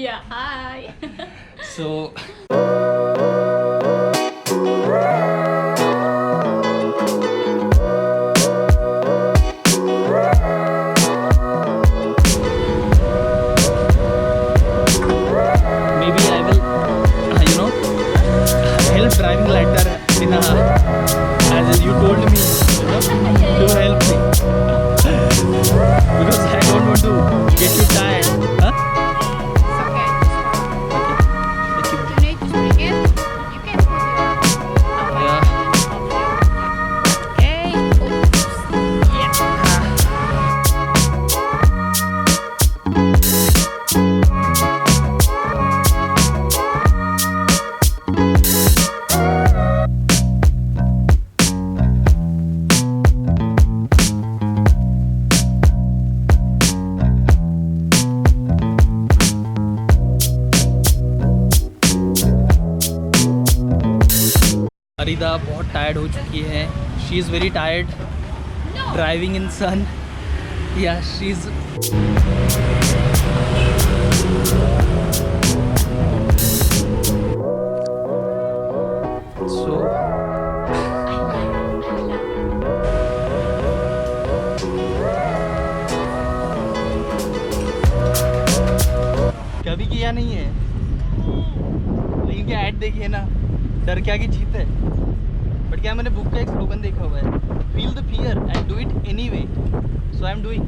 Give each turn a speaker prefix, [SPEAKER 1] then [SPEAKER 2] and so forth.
[SPEAKER 1] Yeah, hi.
[SPEAKER 2] So maybe I will, help driving later in as you told me, to help me because I don't want to get you tired. Huh?
[SPEAKER 1] It's okay.
[SPEAKER 2] Okay.
[SPEAKER 1] You need to bring it. You can put your
[SPEAKER 2] Yeah.
[SPEAKER 1] Okay.
[SPEAKER 2] अरीदा बहुत tired हो चुकी है. She is very tired driving in sun. या she is so कभी किया नहीं है लेकिन क्या ऐड देखिए ना, डर के आगे जीत है. बट क्या मैंने बुक का एक स्लोगन देखा हुआ है, feel the fear and do it any way. So I am doing.